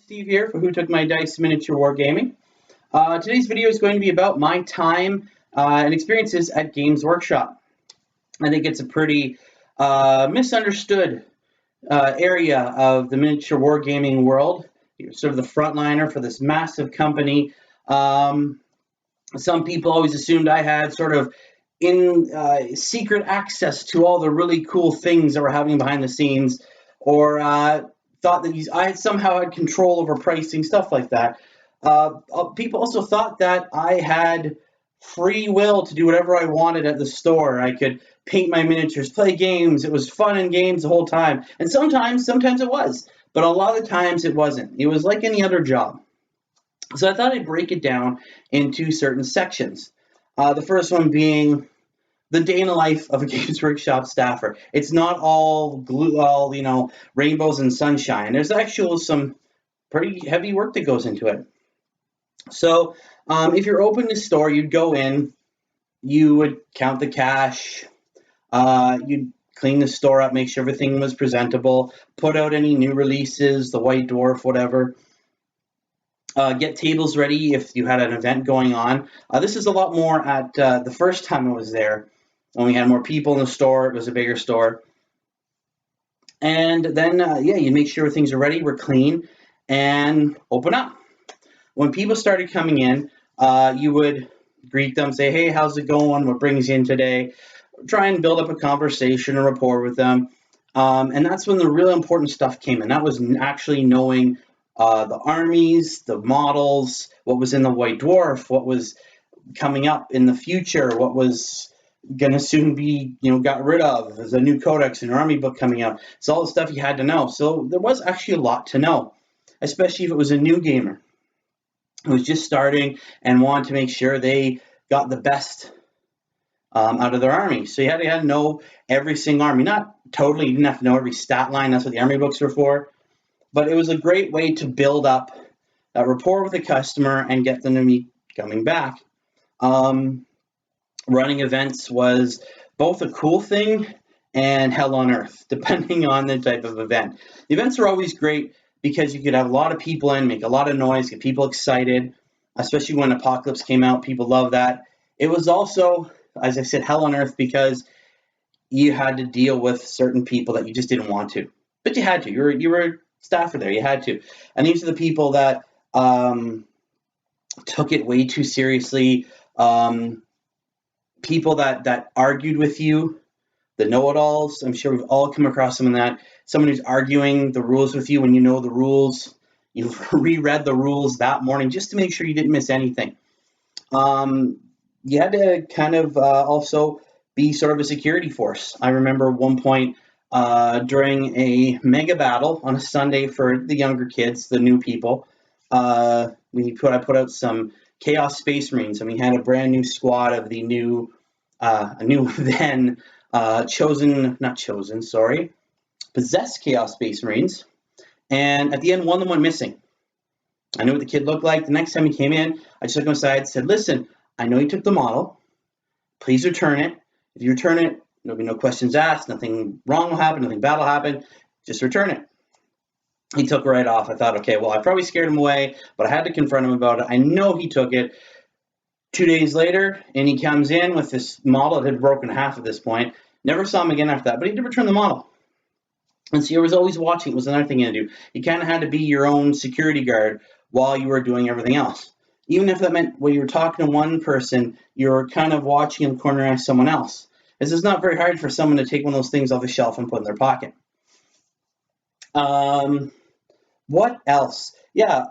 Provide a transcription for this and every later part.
Steve here for Who Took My Dice Miniature Wargaming. Today's video is going to be about my time and experiences at Games Workshop. I think it's a pretty misunderstood area of the miniature wargaming world. You're sort of the frontliner for this massive company. Some people always assumed I had sort of secret access to all the really cool things that were happening behind the scenes, or thought that I somehow had control over pricing, stuff like that. People also thought that I had free will to do whatever I wanted at the store. I could paint my miniatures, play games. It was fun and games the whole time. And sometimes it was, but a lot of the times it wasn't. It was like any other job. So I thought I'd break it down into certain sections. The first one being the day in the life of a Games Workshop staffer. It's not all rainbows and sunshine. There's actually some pretty heavy work that goes into it. So if you're opening the store, you'd go in, you would count the cash, you'd clean the store up, make sure everything was presentable, put out any new releases, the White Dwarf, whatever. Get tables ready if you had an event going on. This is a lot more at the first time I was there, when we had more people in the store. It was a bigger store. And then, you make sure things are ready, we're clean, and open up. When people started coming in, you would greet them, say, hey, how's it going? What brings you in today? Try and build up a conversation, a rapport with them. And that's when the real important stuff came in. That was actually knowing the armies, the models, what was in the White Dwarf, what was coming up in the future, what was going to soon be, got rid of. There's a new codex and army book coming out. It's all the stuff you had to know. So there was actually a lot to know, especially if it was a new gamer who was just starting and wanted to make sure they got the best out of their army. So you had to know every single army. Not totally, you didn't have to know every stat line. That's what the army books were for. But it was a great way to build up a rapport with the customer and get them to be coming back. Running events was both a cool thing and hell on earth, depending on the type of event. The events were always great because you could have a lot of people in, make a lot of noise, get people excited, especially when Apocalypse came out. People love that. It was also, as I said, hell on earth because you had to deal with certain people that you just didn't want to. But you had to. You were a staffer there. You had to. And these are the people that took it way too seriously. People that argued with you, the know-it-alls. I'm sure we've all come across someone who's arguing the rules with you when you know the rules. You've reread the rules that morning just to make sure you didn't miss anything. You had to kind of also be sort of a security force. I remember one point during a mega battle on a Sunday for the younger kids, the new people, I put out some Chaos Space Marines, and we had a brand new squad of the possessed Chaos Space Marines. And at the end, one of them went missing. I knew what the kid looked like. The next time he came in, I just took him aside and said, listen, I know you took the model. Please return it. If you return it, there'll be no questions asked. Nothing wrong will happen. Nothing bad will happen. Just return it. He took it right off. I thought, okay, well, I probably scared him away, but I had to confront him about it. I know he took it. 2 days later, and he comes in with this model that had broken half at this point. Never saw him again after that, but he did return the model. And so you was always watching. It was another thing you had to do. You kind of had to be your own security guard while you were doing everything else. Even if that meant when you were talking to one person, you were kind of watching in the corner as someone else. This is not very hard for someone to take one of those things off the shelf and put in their pocket. What else? Yeah,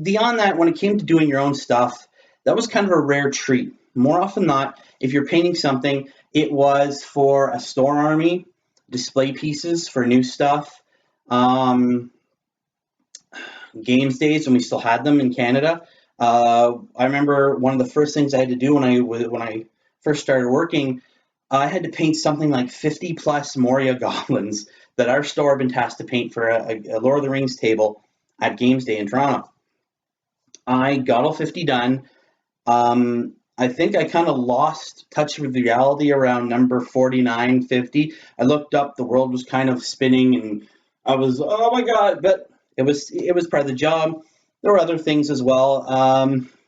beyond that, when it came to doing your own stuff, that was kind of a rare treat. More often than not, if you're painting something, it was for a store army, display pieces for new stuff, games days when we still had them in Canada. I remember one of the first things I had to do when I first started working, I had to paint something like 50 plus Moria goblins that our store had been tasked to paint for a Lord of the Rings table at Games Day in Toronto. I got all 50 done. I think I kind of lost touch with reality around number 49, 50. I looked up, the world was kind of spinning, and I was, oh my God. But It was part of the job. There were other things as well.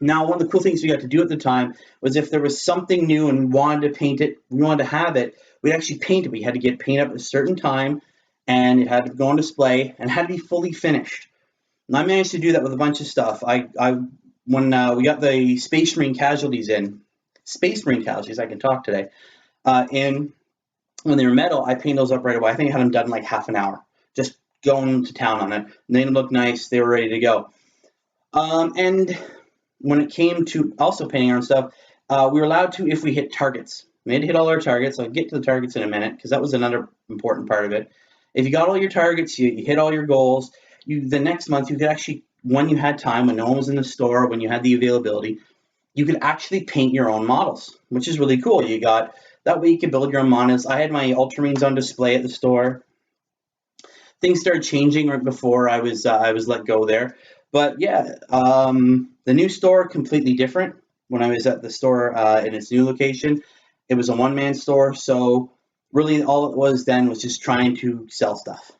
Now, one of the cool things we got to do at the time was if there was something new and we wanted to paint it, we wanted to have it, we'd actually paint it. We had to get paint up at a certain time, and it had to go on display and it had to be fully finished. And I managed to do that with a bunch of stuff. When we got the Space Marine casualties in, Space Marine casualties, I can talk today, in when they were metal, I painted those up right away. I think I had them done in like half an hour, just going to town on it. And they looked nice. They were ready to go. And when it came to also painting our own stuff, we were allowed to if we hit targets. We had to hit all our targets. I'll get to the targets in a minute because that was another important part of it. If you got all your targets, you hit all your goals, the next month you could actually, when you had time, when no one was in the store, when you had the availability, you could actually paint your own models, which is really cool. That way you could build your own models. I had my Ultramarines on display at the store. Things started changing right before I was let go there. But yeah, the new store, completely different. When I was at the store in its new location, it was a one-man store. So really all it was then was just trying to sell stuff.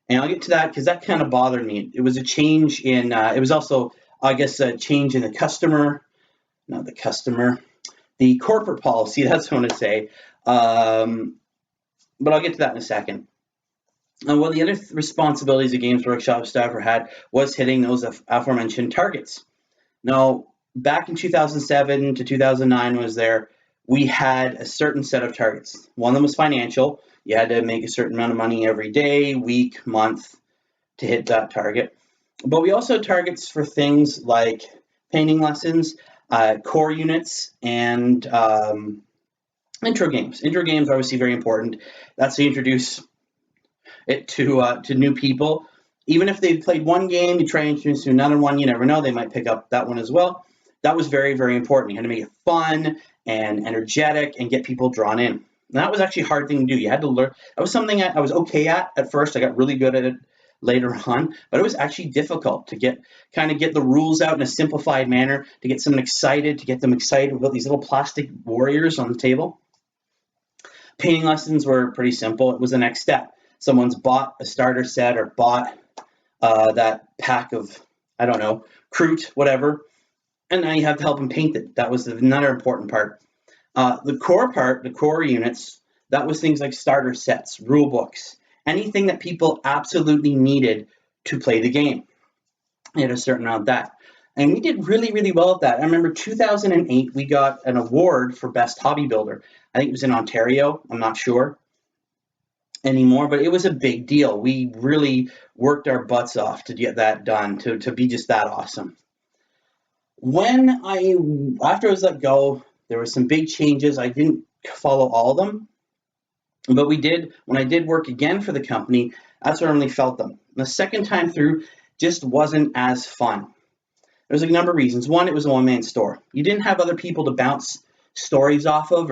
And I'll get to that because that kind of bothered me. It was a change in, it was also, I guess, a change in the the corporate policy, that's what I want to say. But I'll get to that in a second. And one of the other responsibilities the Games Workshop staffer had was hitting those aforementioned targets. Now, back in 2007 to 2009 we had a certain set of targets. One of them was financial. You had to make a certain amount of money every day, week, month to hit that target. But we also had targets for things like painting lessons, core units, and intro games. Intro games are obviously very important. That's to introduce it to new people. Even if they've played one game, you try and introduce to another one, you never know, they might pick up that one as well. That was very, very important. You had to make it fun and energetic and get people drawn in. And that was actually a hard thing to do. You had to learn. That was something I was okay at first. I got really good at it later on, but it was actually difficult to get the rules out in a simplified manner, to get someone excited, to get them excited about these little plastic warriors on the table. Painting lessons were pretty simple. It was the next step. Someone's bought a starter set or bought that pack of, I don't know, Kroot, whatever, and now you have to help them paint it. That was another important part. The core units, that was things like starter sets, rule books, anything that people absolutely needed to play the game. They had a certain amount of that. And we did really, really well at that. I remember 2008, we got an award for Best Hobby Builder. I think it was in Ontario. I'm not sure anymore, but it was a big deal. We really worked our butts off to get that done, to be just that awesome. After I was let go, there were some big changes. I didn't follow all of them, but when I did work again for the company, that's when I really felt them. The second time through just wasn't as fun. There's a number of reasons. One, it was a one-man store. You didn't have other people to bounce stories off of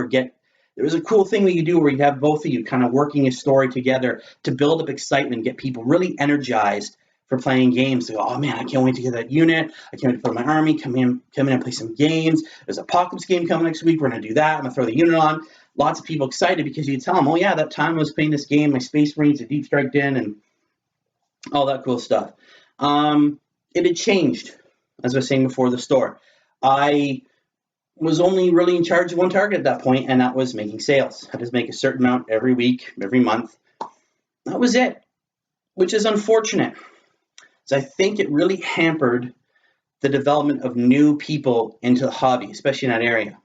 there was a cool thing that you do where you have both of you kind of working a story together to build up excitement, get people really energized for playing games. They go, oh man, I can't wait to get that unit. I can't wait to put my army, come in and play some games. There's a Apocalypse game coming next week. We're going to do that. I'm going to throw the unit on. Lots of people excited because you tell them, oh yeah, that time I was playing this game, my Space Marines, the Deep Strike Den, and all that cool stuff. It had changed, as I was saying before, the store. I was only really in charge of one target at that point, and that was making sales. I had to make a certain amount every week, every month. That was it, which is unfortunate. So I think it really hampered the development of new people into the hobby, especially in that area.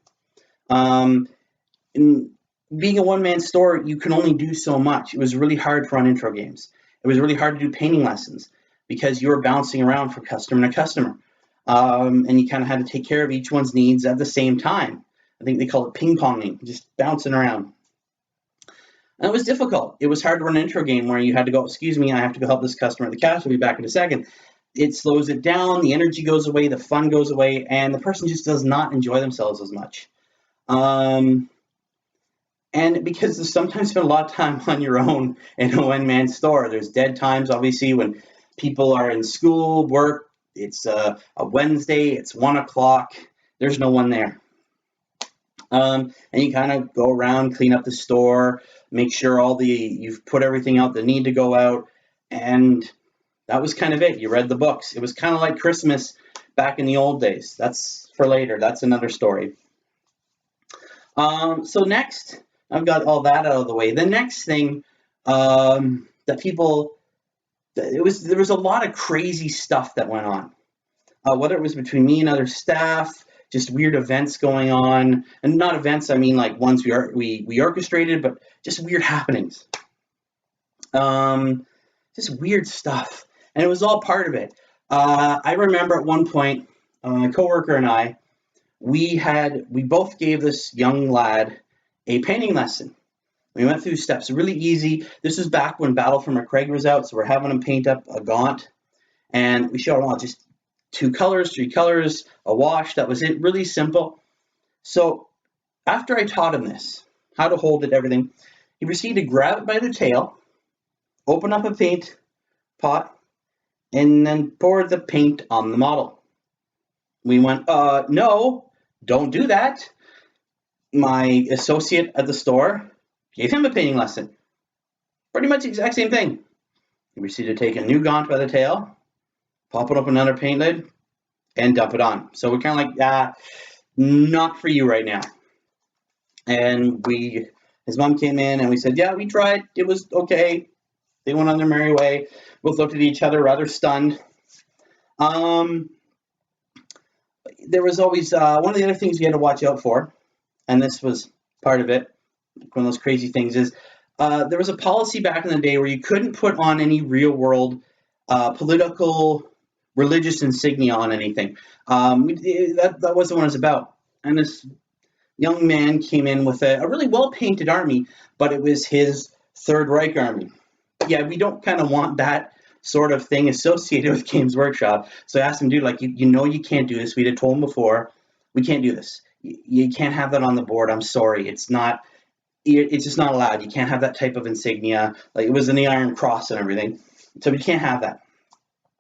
In being a one-man store, you can only do so much. It was really hard to run intro games. It was really hard to do painting lessons because you were bouncing around from customer to customer. And you kind of had to take care of each one's needs at the same time. I think they call it ping-ponging, just bouncing around. And it was difficult. It was hard to run an intro game where you had to go, excuse me, I have to go help this customer at the cash. I'll be back in a second. It slows it down. The energy goes away. The fun goes away. And the person just does not enjoy themselves as much. And because there's sometimes been a lot of time on your own in a one-man store. There's dead times, obviously, when people are in school, work. It's a Wednesday. It's 1 o'clock. There's no one there. And you kind of go around, clean up the store, make sure you've put everything out that need to go out. And That was kind of it. You read the books. It was kind of like Christmas back in the old days. That's for later. That's another story. So next, I've got all that out of the way. The next thing that people, there was a lot of crazy stuff that went on. Whether it was between me and other staff, just weird events going on, and not events, I mean like ones we orchestrated, but just weird happenings. Just weird stuff, and it was all part of it. I remember at one point, a coworker and I, we both gave this young lad a painting lesson. We went through steps, really easy. This was back when Battle for McCraig was out, so we're having him paint up a gaunt, and we showed him just 2 colors, 3 colors, a wash. That was it, really simple. So after I taught him this, how to hold it, everything, he proceeded to grab it by the tail, open up a paint pot, and then pour the paint on the model. We went, no, don't do that. My associate at the store gave him a painting lesson. Pretty much the exact same thing. He proceeded to take a new gaunt by the tail, pop it up another paint lid, and dump it on. So we're kind of like, not for you right now. And his mom came in and we said, yeah, we tried. It was okay. They went on their merry way. Both looked at each other rather stunned. There was always one of the other things we had to watch out for, and this was part of it, one of those crazy things, is there was a policy back in the day where you couldn't put on any real-world political, religious insignia on anything. That wasn't what it was about. And this young man came in with a really well-painted army, but it was his Third Reich army. Yeah, we don't kind of want that sort of thing associated with Games Workshop. So I asked him, dude, like, you know you can't do this. We had told him before, we can't do this. You can't have that on the board. I'm sorry. It's just not allowed. You can't have that type of insignia. Like, it was in the Iron Cross and everything. So we can't have that.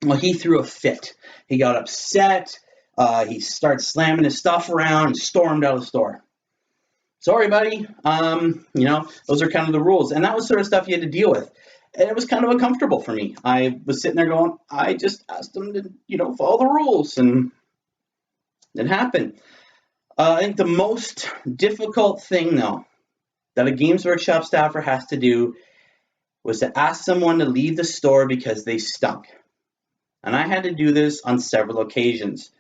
Well, he threw a fit. He got upset. He started slamming his stuff around and stormed out of the store. Sorry, buddy. Those are kind of the rules. And that was sort of stuff you had to deal with. And it was kind of uncomfortable for me. I was sitting there going, I just asked him to, follow the rules. And it happened. I think the most difficult thing, though, that a Games Workshop staffer has to do was to ask someone to leave the store because they stunk. And I had to do this on several occasions,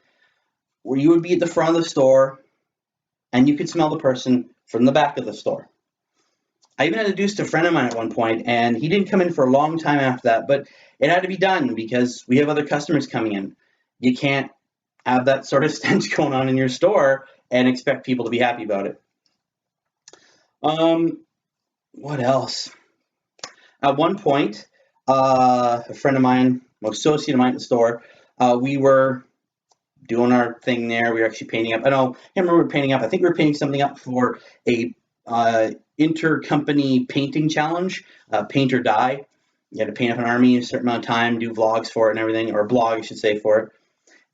where you would be at the front of the store and you could smell the person from the back of the store. I even introduced a friend of mine at one point, and he didn't come in for a long time after that, but it had to be done because we have other customers coming in. You can't have that sort of stench going on in your store and expect people to be happy about it. What else? At one point, a friend of mine, an associate of mine at the store, we were doing our thing there. We were actually painting up. I can't remember what we were painting up. I think we were painting something up for a intercompany painting challenge, paint or die. You had to paint up an army in a certain amount of time, do vlogs for it and everything, or a blog, I should say, for it.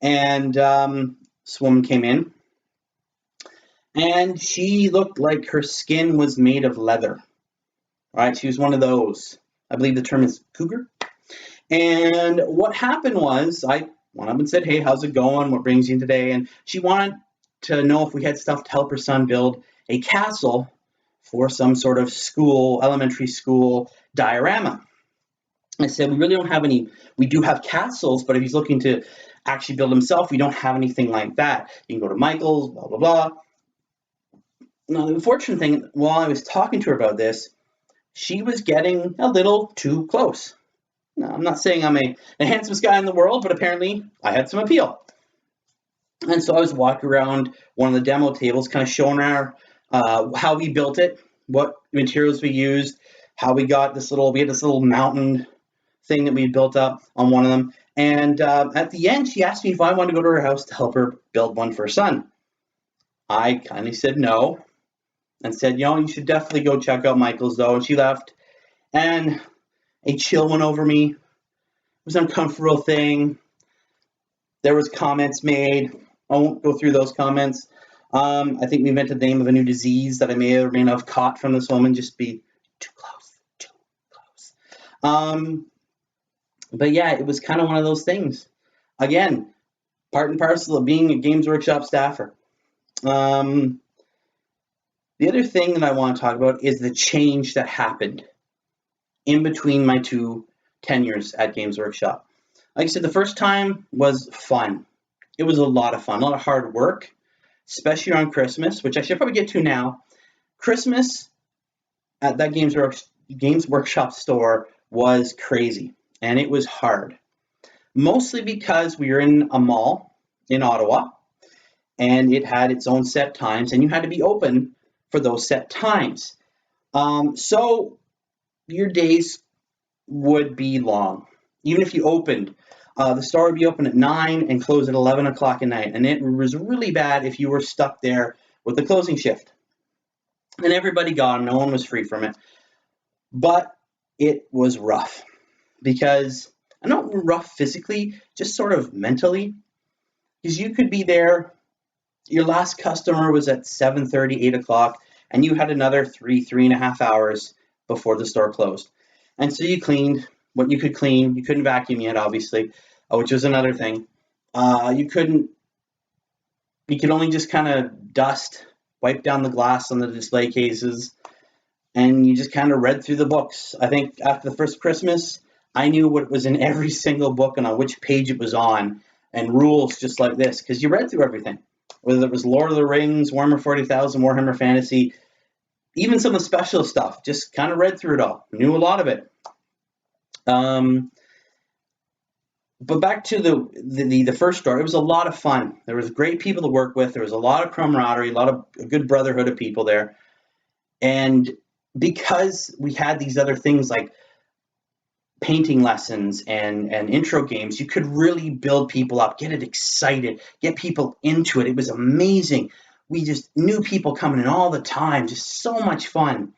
And this woman came in, and she looked like her skin was made of leather. Right? She was one of those. I believe the term is cougar. And what happened was, I went up and said, hey, how's it going? What brings you in today? And she wanted to know if we had stuff to help her son build a castle for some sort of elementary school diorama. I said, we really don't have any. We do have castles, but if he's looking to actually build himself, we don't have anything like that. You can go to Michael's, blah, blah, blah. Now, the unfortunate thing, while I was talking to her about this, she was getting a little too close. Now, I'm not saying I'm the handsomest guy in the world, but apparently I had some appeal. And so I was walking around one of the demo tables, kind of showing her how we built it, what materials we used, how we got we had this little mountain thing that we built up on one of them. And at the end, she asked me if I wanted to go to her house to help her build one for her son. I kindly said no and said, you should definitely go check out Michael's, though. And she left, and a chill went over me. It was an uncomfortable thing. There was comments made. I won't go through those comments. I think we invented the name of a new disease that I may or may not have caught from this woman. Just be too close. But yeah, it was kind of one of those things. Again, part and parcel of being a Games Workshop staffer. Um, the other thing that I want to talk about is the change that happened in between my two tenures at Games Workshop. Like I said, the first time was fun. It was a lot of fun, a lot of hard work, especially around Christmas, which I should probably get to now. Christmas at that Games Workshop store was crazy, and it was hard. Mostly because we were in a mall in Ottawa, and it had its own set times, and you had to be open for those set times. So your days would be long. Even if you opened, the store would be open at 9 and close at 11 o'clock at night. And it was really bad if you were stuck there with the closing shift. And everybody got them. No one was free from it. But it was rough because, not rough physically, just sort of mentally. Because you could be there, your last customer was at 7:30, 8 o'clock, and you had another 3.5 hours before the store closed. And so you cleaned what you could clean. You couldn't vacuum yet, obviously, which was another thing. You could only just kind of dust, wipe down the glass on the display cases, and you just kind of read through the books. I think after the first Christmas, I knew what was in every single book and on which page it was on, and rules just like this, because you read through everything. Whether it was Lord of the Rings, Warhammer 40,000, Warhammer Fantasy, even some of the special stuff, just kind of read through it all, knew a lot of it. But back to the first store, it was a lot of fun. There was great people to work with. There was a lot of camaraderie, a lot of a good brotherhood of people there. And because we had these other things like painting lessons and intro games, you could really build people up, get it excited, get people into it. It was amazing. We just knew people coming in all the time, just so much fun.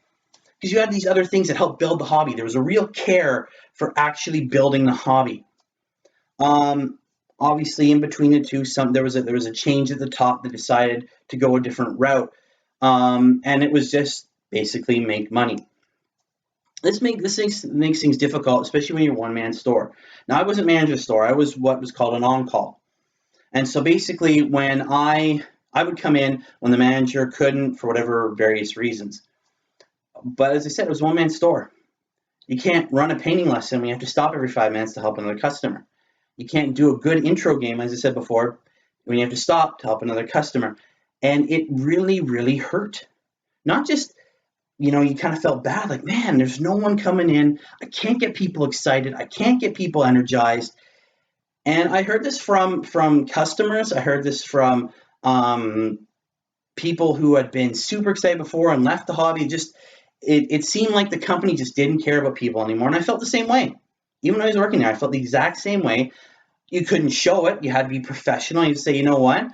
Because you had these other things that helped build the hobby. There was a real care for actually building the hobby. Obviously, in between the two, there was a change at the top that decided to go a different route, and it was just basically make money. This makes things difficult, especially when you're one man store. Now, I wasn't manager store; I was what was called an on call, and so basically, when I would come in when the manager couldn't for whatever various reasons. But as I said, it was one man store. You can't run a painting lesson when you have to stop every 5 minutes to help another customer. You can't do a good intro game, as I said before, when you have to stop to help another customer. And it really, really hurt. Not just, you kind of felt bad, like, man, there's no one coming in. I can't get people excited. I can't get people energized. And I heard this from customers. I heard this from people who had been super excited before and left the hobby. It seemed like the company just didn't care about people anymore. And I felt the same way. Even when I was working there, I felt the exact same way. You couldn't show it. You had to be professional. You'd say, you know what?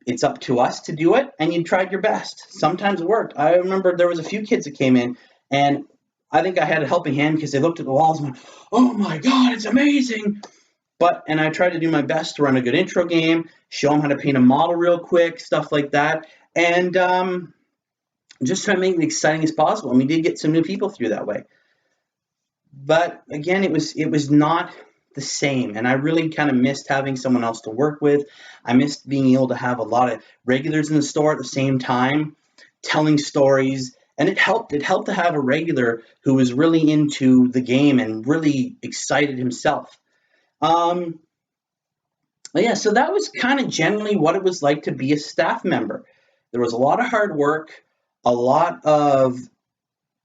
It's up to us to do it. And you tried your best. Sometimes it worked. I remember there was a few kids that came in, and I think I had a helping hand because they looked at the walls and went, oh my God, it's amazing. And I tried to do my best to run a good intro game, show them how to paint a model real quick, stuff like that. And just try to make it exciting as possible. And we did get some new people through that way. But again, it was not the same, and I really kind of missed having someone else to work with. I missed being able to have a lot of regulars in the store at the same time, telling stories, and it helped. It helped to have a regular who was really into the game and really excited himself. Yeah, so that was kind of generally what it was like to be a staff member. There was a lot of hard work, a lot of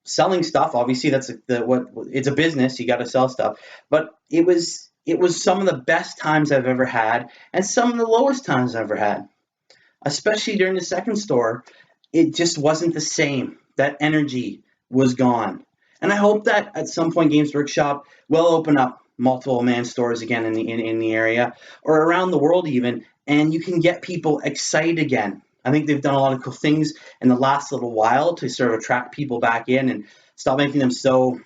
selling stuff. Obviously, that's it's a business. You got to sell stuff. But it was some of the best times I've ever had, and some of the lowest times I've ever had. Especially during the second store, it just wasn't the same. That energy was gone. And I hope that at some point Games Workshop will open up multiple man stores again in the area or around the world even, and you can get people excited again. I think they've done a lot of cool things in the last little while to sort of attract people back in and stop making them so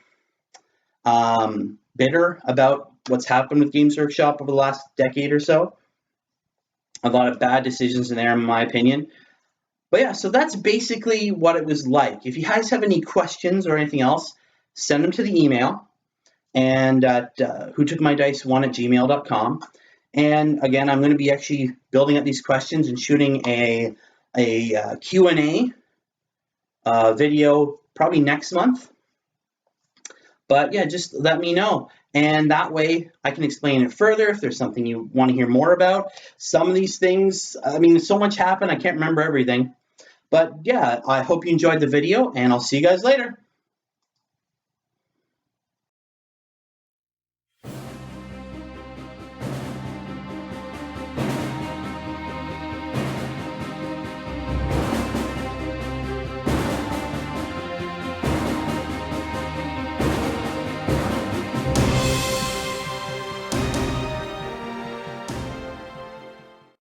bitter about what's happened with Games Workshop over the last decade or so. A lot of bad decisions in there, in my opinion. But yeah, so that's basically what it was like. If you guys have any questions or anything else, send them to the email. and at whotookmydice1@gmail.com. And again, I'm going to be actually building up these questions and shooting a Q&A video probably next month. But yeah, just let me know. And that way I can explain it further if there's something you want to hear more about. Some of these things, I mean, so much happened, I can't remember everything. But yeah, I hope you enjoyed the video, and I'll see you guys later.